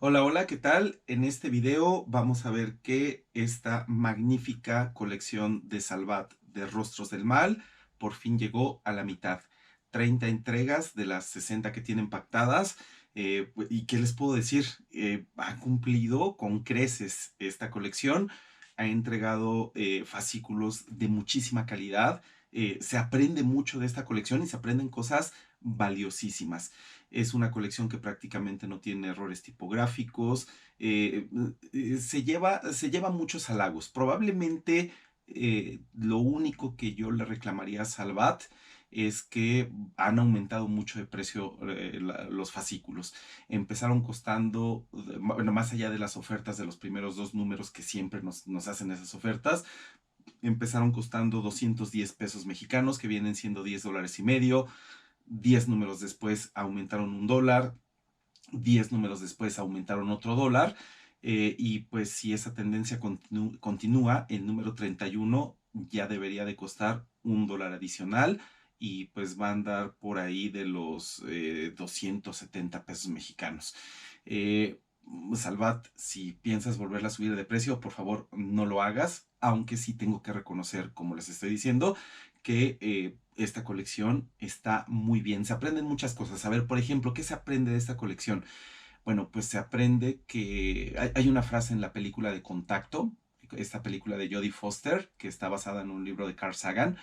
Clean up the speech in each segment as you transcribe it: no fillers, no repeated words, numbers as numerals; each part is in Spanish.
Hola, hola, ¿qué tal? En este video vamos a ver que esta magnífica colección de Salvat de Rostros del Mal por fin llegó a la mitad. 30 entregas de las 60 que tienen pactadas. ¿Y qué les puedo decir? Ha cumplido con creces esta colección. Ha entregado fascículos de muchísima calidad. Se aprende mucho de esta colección y se aprenden cosas valiosísimas. Es una colección que prácticamente no tiene errores tipográficos. Se lleva muchos halagos. Probablemente lo único que yo le reclamaría a Salvat es que han aumentado mucho de precio los fascículos. Empezaron costando, bueno, más allá de las ofertas de los primeros dos números que siempre nos hacen esas ofertas, empezaron costando 210 pesos mexicanos, que vienen siendo $10.50. 10 números después aumentaron $1, 10 números después aumentaron otro dólar, y pues si esa tendencia continúa, el número 31 ya debería de costar $1 adicional y pues va a andar por ahí de los 270 pesos mexicanos. Eh, Salvat, si piensas volverla a subir de precio, por favor no lo hagas, aunque sí tengo que reconocer, como les estoy diciendo, que esta colección está muy bien. Se aprenden muchas cosas. A ver, por ejemplo, ¿qué se aprende de esta colección? Bueno, pues se aprende que hay una frase en la película de Contacto, esta película de Jodie Foster, que está basada en un libro de Carl Sagan,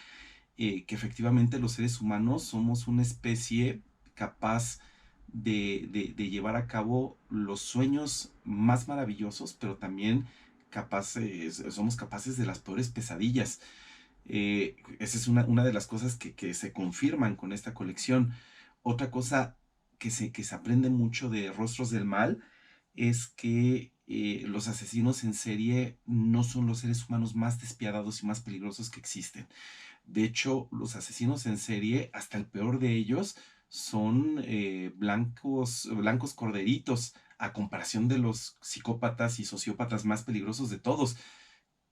que efectivamente los seres humanos somos una especie capaz de llevar a cabo los sueños más maravillosos, pero también somos capaces de las peores pesadillas. Esa es una de las cosas que se confirman con esta colección. Otra cosa que se aprende mucho de Rostros del Mal es que los asesinos en serie no son los seres humanos más despiadados y más peligrosos que existen. De hecho, los asesinos en serie, hasta el peor de ellos, son blancos corderitos, a comparación de los psicópatas y sociópatas más peligrosos de todos,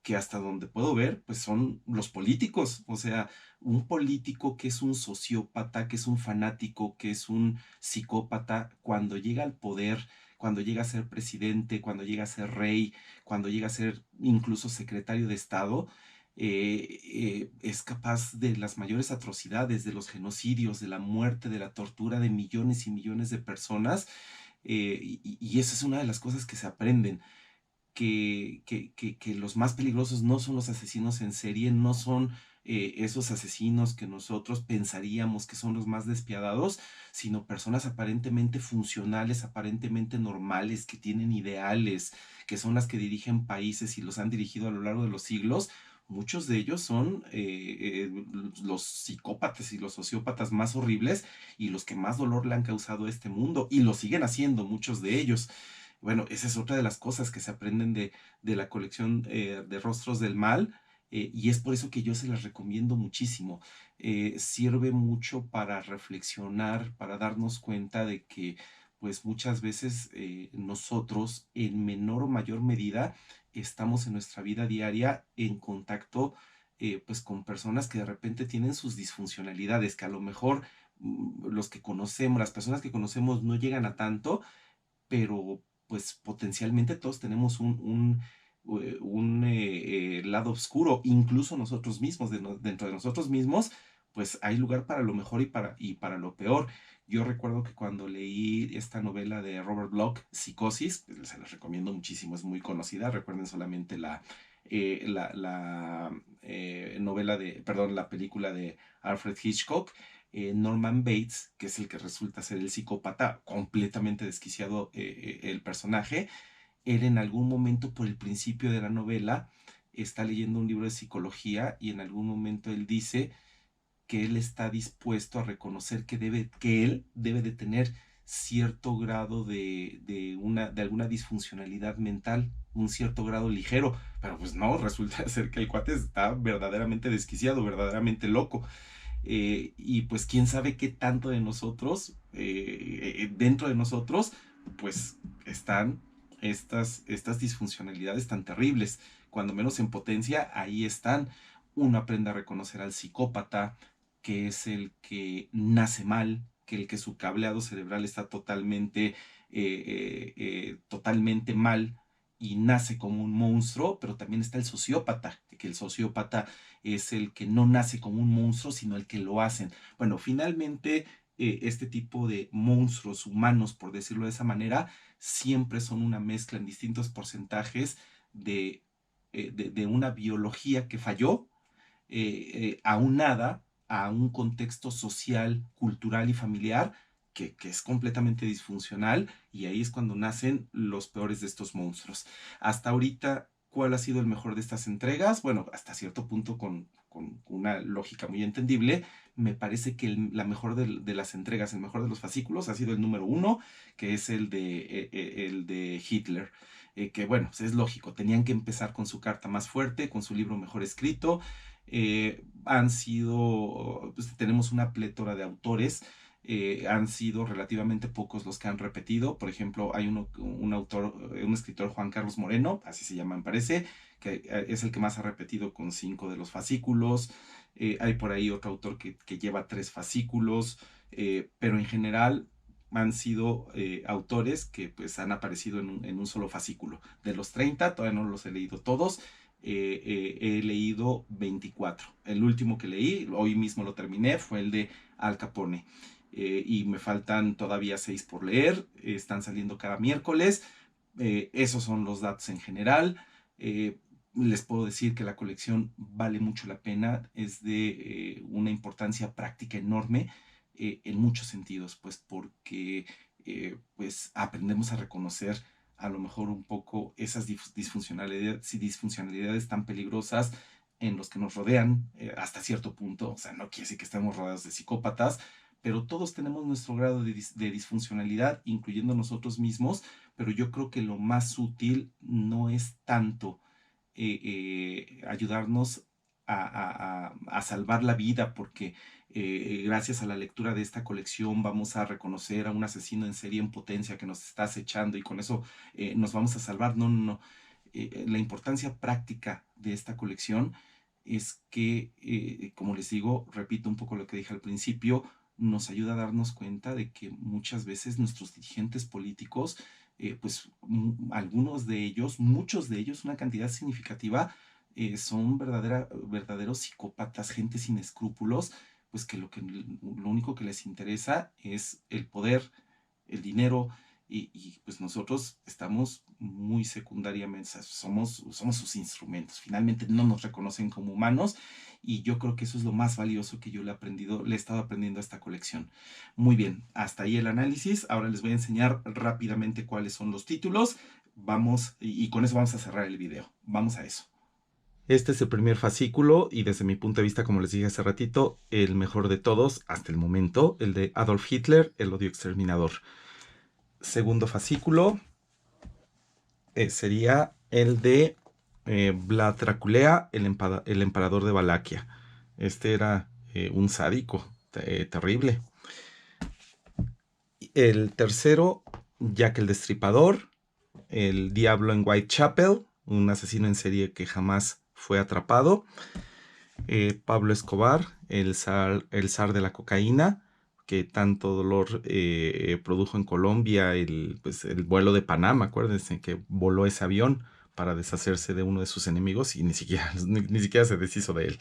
que hasta donde puedo ver, pues son los políticos. O sea, un político que es un sociópata, que es un fanático, que es un psicópata, cuando llega al poder, cuando llega a ser presidente, cuando llega a ser rey, cuando llega a ser incluso secretario de Estado, es capaz de las mayores atrocidades, de los genocidios, de la muerte, de la tortura de millones y millones de personas. Y esa es una de las cosas que se aprenden, que los más peligrosos no son los asesinos en serie, no son esos asesinos que nosotros pensaríamos que son los más despiadados, sino personas aparentemente funcionales, aparentemente normales, que tienen ideales, que son las que dirigen países y los han dirigido a lo largo de los siglos. Muchos de ellos son los psicópatas y los sociópatas más horribles y los que más dolor le han causado a este mundo, y lo siguen haciendo muchos de ellos. Bueno, esa es otra de las cosas que se aprenden de la colección de Rostros del Mal, y es por eso que yo se las recomiendo muchísimo. Sirve mucho para reflexionar, para darnos cuenta de que pues muchas veces nosotros en menor o mayor medida estamos en nuestra vida diaria en contacto pues con personas que de repente tienen sus disfuncionalidades, que a lo mejor los que conocemos, las personas que conocemos no llegan a tanto, pero pues potencialmente todos tenemos un lado oscuro, incluso nosotros mismos, dentro de nosotros mismos, pues hay lugar para lo mejor y para lo peor. Yo recuerdo que cuando leí esta novela de Robert Bloch, Psicosis, pues, se las recomiendo muchísimo, es muy conocida. Recuerden solamente la película de Alfred Hitchcock. Norman Bates, que es el que resulta ser el psicópata, completamente desquiciado, el personaje. Él en algún momento, por el principio de la novela, está leyendo un libro de psicología y en algún momento él dice que él está dispuesto a reconocer que él debe de tener cierto grado de alguna disfuncionalidad mental, un cierto grado ligero, pero pues no, resulta ser que el cuate está verdaderamente desquiciado, verdaderamente loco. Y pues quién sabe qué tanto de nosotros, dentro de nosotros, pues están estas disfuncionalidades tan terribles. Cuando menos en potencia, ahí están. Uno aprende a reconocer al psicópata, que es el que nace mal, que el que su cableado cerebral está totalmente totalmente mal y nace como un monstruo, pero también está el sociópata, que el sociópata es el que no nace como un monstruo, sino el que lo hacen. Bueno, finalmente este tipo de monstruos humanos, por decirlo de esa manera, siempre son una mezcla en distintos porcentajes de una biología que falló, aunada a un contexto social, cultural y familiar que es completamente disfuncional, y ahí es cuando nacen los peores de estos monstruos. Hasta ahorita, ¿cuál ha sido el mejor de estas entregas? Bueno, hasta cierto punto con una lógica muy entendible, me parece que la mejor de las entregas, el mejor de los fascículos ha sido el número 1, que es el de Hitler. Que bueno, pues es lógico, tenían que empezar con su carta más fuerte, con su libro mejor escrito. Han sido, pues, tenemos una plétora de autores, han sido relativamente pocos los que han repetido. Por ejemplo, hay un autor, un escritor, Juan Carlos Moreno, así se llama, me parece, que es el que más ha repetido con 5 de los fascículos. Hay por ahí otro autor que lleva 3 fascículos, pero en general han sido autores que pues han aparecido en un solo fascículo. De los 30, todavía no los he leído todos, he leído 24. El último que leí, hoy mismo lo terminé, fue el de Al Capone. Y me faltan todavía 6 por leer, están saliendo cada miércoles. Esos son los datos en general. Les puedo decir que la colección vale mucho la pena, es de una importancia práctica enorme, en muchos sentidos, pues porque pues aprendemos a reconocer a lo mejor un poco esas disfuncionalidades tan peligrosas en los que nos rodean, hasta cierto punto. O sea, no quiere decir que estemos rodeados de psicópatas, pero todos tenemos nuestro grado de disfuncionalidad, incluyendo nosotros mismos, pero yo creo que lo más útil no es tanto ayudarnos a salvar la vida, porque gracias a la lectura de esta colección vamos a reconocer a un asesino en serie en potencia que nos está acechando y con eso nos vamos a salvar. No, no, no. La importancia práctica de esta colección es que, como les digo, repito un poco lo que dije al principio, nos ayuda a darnos cuenta de que muchas veces nuestros dirigentes políticos, pues algunos de ellos, muchos de ellos, una cantidad significativa, son verdaderos psicópatas, gente sin escrúpulos, pues que lo único que les interesa es el poder, el dinero, pues nosotros estamos muy secundariamente, somos sus instrumentos. Finalmente no nos reconocen como humanos, y yo creo que eso es lo más valioso que yo le he estado aprendiendo a esta colección. Muy bien, hasta ahí el análisis. Ahora les voy a enseñar rápidamente cuáles son los títulos. Vamos, y con eso vamos a cerrar el video. Vamos a eso. Este es el primer fascículo y desde mi punto de vista, como les dije hace ratito, el mejor de todos hasta el momento, el de Adolf Hitler, el odio exterminador. Segundo fascículo sería el de Vlad Draculea, el emperador de Valaquia. Este era un sádico terrible. El tercero, Jack el Destripador, el Diablo en Whitechapel, un asesino en serie que jamás fue atrapado. Pablo Escobar, el zar de la cocaína, que tanto dolor produjo en Colombia, pues, el vuelo de Panamá. Acuérdense que voló ese avión para deshacerse de uno de sus enemigos y ni siquiera se deshizo de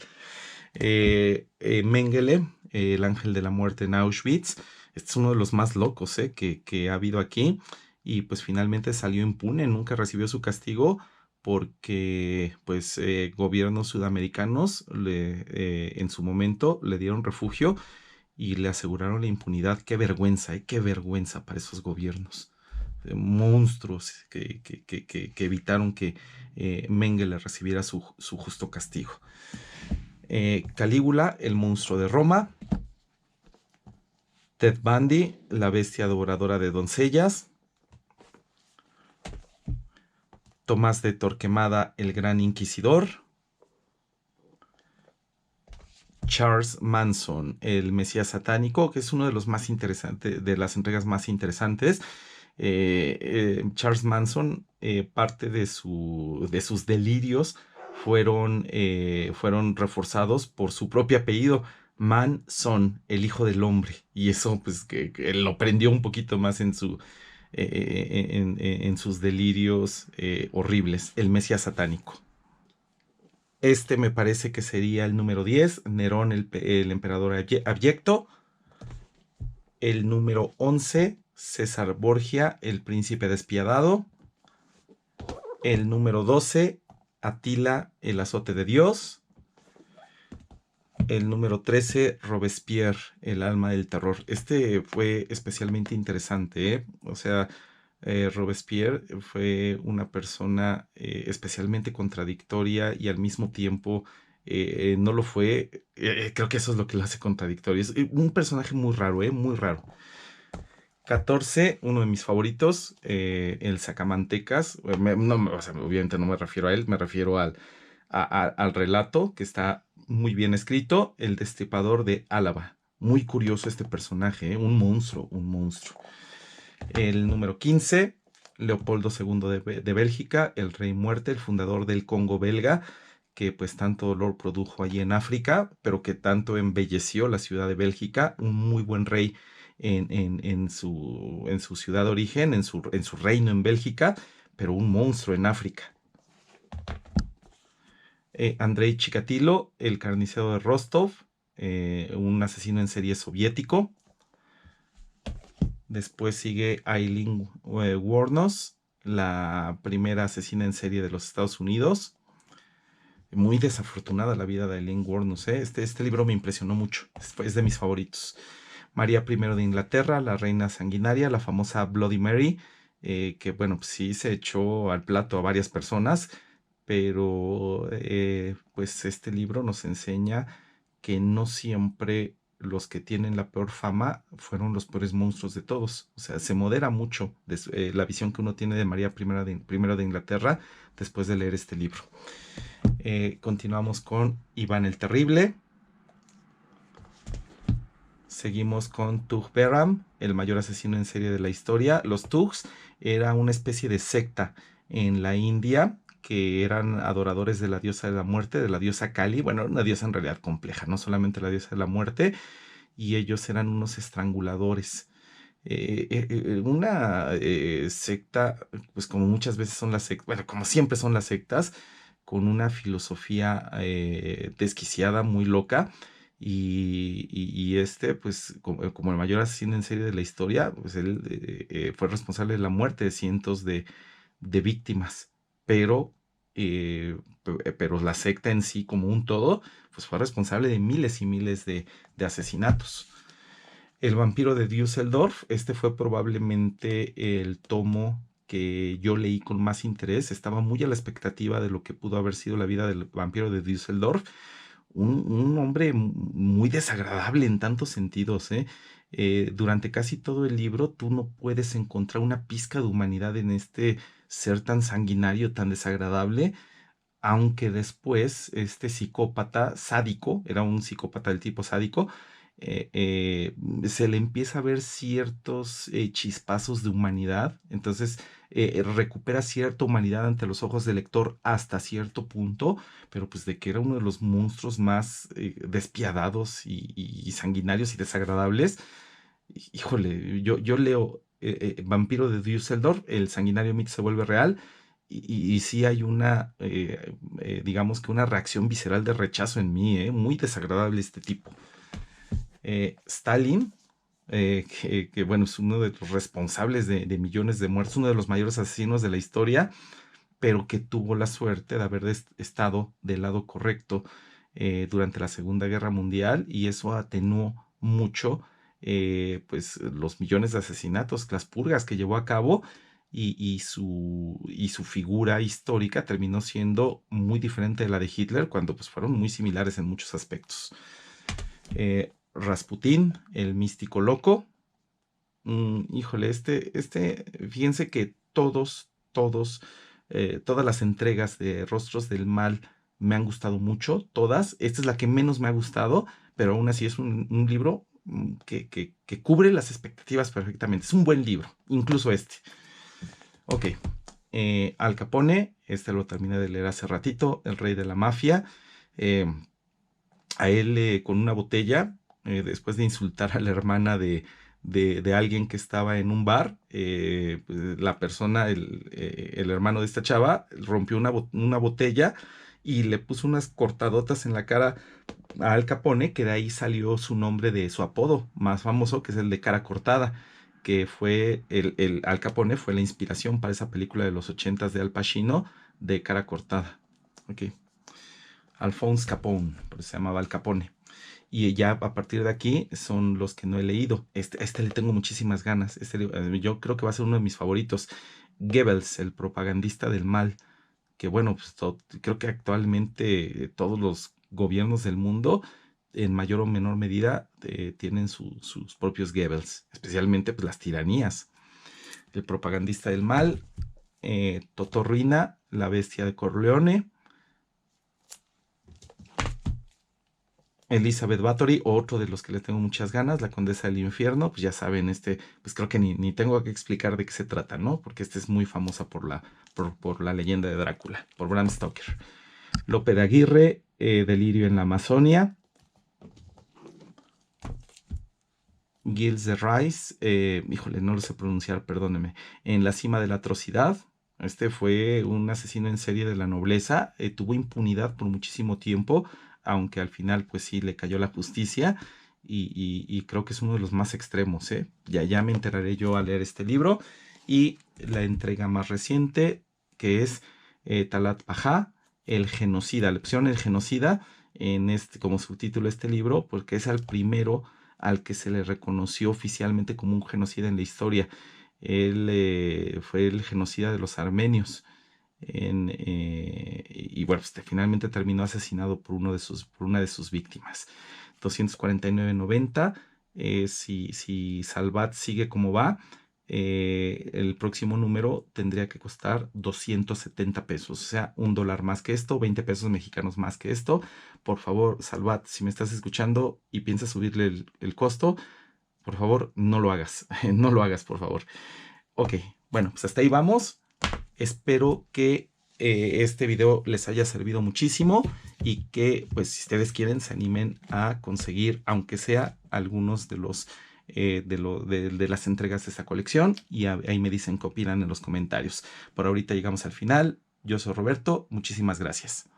él. Mengele, el ángel de la muerte en Auschwitz. Este es uno de los más locos que ha habido aquí, y pues finalmente salió impune, nunca recibió su castigo, porque pues gobiernos sudamericanos en su momento le dieron refugio y le aseguraron la impunidad. Qué vergüenza para esos gobiernos. Monstruos que evitaron que Mengele recibiera su justo castigo. Calígula, el monstruo de Roma. Ted Bundy, la bestia devoradora de doncellas. Tomás de Torquemada, el gran inquisidor. Charles Manson, el Mesías satánico, que es uno de los más interesantes, de las entregas más interesantes. Charles Manson, parte de sus delirios fueron reforzados por su propio apellido, Manson, el hijo del hombre, y eso pues que lo prendió un poquito más en su en sus delirios horribles, el Mesías satánico. Este me parece que sería el número 10, Nerón, el emperador abyecto. El número 11, César Borgia, el príncipe despiadado. El número 12, Atila, el azote de Dios. El número 13, Robespierre, el alma del terror. Este fue especialmente interesante, ¿eh? O sea, Robespierre fue una persona especialmente contradictoria y al mismo tiempo no lo fue. Creo que eso es lo que lo hace contradictorio. Es un personaje muy raro, muy raro. 14, uno de mis favoritos, el Sacamantecas. O sea, obviamente no me refiero a él, me refiero al relato, que está muy bien escrito, El Destripador de Álava. Muy curioso este personaje, un monstruo, un monstruo. El número 15, Leopoldo II de Bélgica, el Rey Muerte, el fundador del Congo belga, que pues tanto dolor produjo allí en África, pero que tanto embelleció la ciudad de Bélgica, un muy buen rey en su ciudad de origen, en su reino en Bélgica, pero un monstruo en África. Andrei Chikatilo, el carnicero de Rostov, un asesino en serie soviético. Después sigue Aileen Wuornos, la primera asesina en serie de los Estados Unidos. Muy desafortunada la vida de Aileen Wuornos, ¿eh? Este libro me impresionó mucho, es de mis favoritos. María I de Inglaterra, la reina sanguinaria, la famosa Bloody Mary, que bueno, pues sí se echó al plato a varias personas, pero pues este libro nos enseña que no siempre los que tienen la peor fama fueron los peores monstruos de todos. O sea, se modera mucho la visión que uno tiene de María I de Inglaterra después de leer este libro. Continuamos con Iván el Terrible. Seguimos con Tugh Behram, el mayor asesino en serie de la historia. Los Tughs era una especie de secta en la India que eran adoradores de la diosa de la muerte, de la diosa Kali. Bueno, una diosa en realidad compleja, no solamente la diosa de la muerte, y ellos eran unos estranguladores. Una secta, pues como muchas veces son las sectas, bueno, como siempre son las sectas, con una filosofía desquiciada, muy loca, y este, pues como el mayor asesino en serie de la historia, pues él fue responsable de la muerte de cientos de víctimas, pero, pero la secta en sí como un todo, pues fue responsable de miles y miles de asesinatos. El vampiro de Düsseldorf, este fue probablemente el tomo que yo leí con más interés. Estaba muy a la expectativa de lo que pudo haber sido la vida del vampiro de Düsseldorf. Un hombre muy desagradable en tantos sentidos, ¿eh? Durante casi todo el libro tú no puedes encontrar una pizca de humanidad en este ser tan sanguinario, tan desagradable, aunque después este psicópata sádico, era un psicópata del tipo sádico, se le empieza a ver ciertos chispazos de humanidad, entonces recupera cierta humanidad ante los ojos del lector hasta cierto punto, pero pues de que era uno de los monstruos más despiadados y sanguinarios y desagradables. Híjole, yo leo Vampiro de Düsseldorf, el sanguinario mito se vuelve real, y sí hay una, digamos que una reacción visceral de rechazo en mí, muy desagradable este tipo. Stalin, que, bueno, es uno de los responsables de millones de muertos, uno de los mayores asesinos de la historia, pero que tuvo la suerte de haber estado del lado correcto durante la Segunda Guerra Mundial, y eso atenuó mucho pues los millones de asesinatos, las purgas que llevó a cabo, y su figura histórica terminó siendo muy diferente de la de Hitler, cuando pues fueron muy similares en muchos aspectos. Rasputín, el místico loco. Híjole, fíjense que todas las entregas de Rostros del Mal me han gustado mucho, todas. Esta es la que menos me ha gustado, pero aún así es un libro que cubre las expectativas perfectamente. Es un buen libro, incluso este. Ok, Al Capone, este lo terminé de leer hace ratito, el rey de la mafia. A él con una botella, después de insultar a la hermana de alguien que estaba en un bar. Pues, la persona, el hermano de esta chava, rompió una botella y le puso unas cortadotas en la cara a Al Capone, que de ahí salió su nombre de su apodo más famoso, que es el de cara cortada, que fue el Al Capone fue la inspiración para esa película de los ochentas de Al Pacino, de cara cortada. Ok. Alphonse Capone, por eso se llamaba Al Capone. Y ya a partir de aquí son los que no he leído. Este le tengo muchísimas ganas. Yo creo que va a ser uno de mis favoritos. Goebbels, el propagandista del mal, que bueno, pues creo que actualmente todos los gobiernos del mundo, en mayor o menor medida, tienen sus propios Goebbels, especialmente pues, las tiranías. El propagandista del mal, Totò Ruina, la bestia de Corleone, Elizabeth Bathory, otro de los que le tengo muchas ganas, La Condesa del Infierno, pues ya saben, pues creo que ni tengo que explicar de qué se trata, ¿no? Porque es muy famosa por la leyenda de Drácula, por Bram Stoker. Lope de Aguirre, Delirio en la Amazonia, Gilles de Rais, híjole, no lo sé pronunciar, perdóneme, En la cima de la atrocidad. Este fue un asesino en serie de la nobleza, tuvo impunidad por muchísimo tiempo, aunque al final pues sí le cayó la justicia y creo que es uno de los más extremos, ¿eh? Ya me enteraré yo al leer este libro. Y la entrega más reciente, que es Talat Paja, el genocida. Le pusieron el genocida como subtítulo de este libro porque es el primero al que se le reconoció oficialmente como un genocida en la historia. Él fue el genocida de los armenios. Y bueno, finalmente terminó asesinado por una de sus víctimas. 249.90. Si Salvat sigue como va, el próximo número tendría que costar 270 pesos, o sea, $1 más que esto, 20 pesos mexicanos más que esto. Por favor, Salvat, si me estás escuchando y piensas subirle el costo, por favor, no lo hagas. No lo hagas, por favor. Ok, bueno, pues hasta ahí vamos. Espero que este video les haya servido muchísimo y que, pues, si ustedes quieren, se animen a conseguir, aunque sea algunos de las entregas de esta colección, y ahí me dicen qué opinan en los comentarios. Por ahorita llegamos al final. Yo soy Roberto. Muchísimas gracias.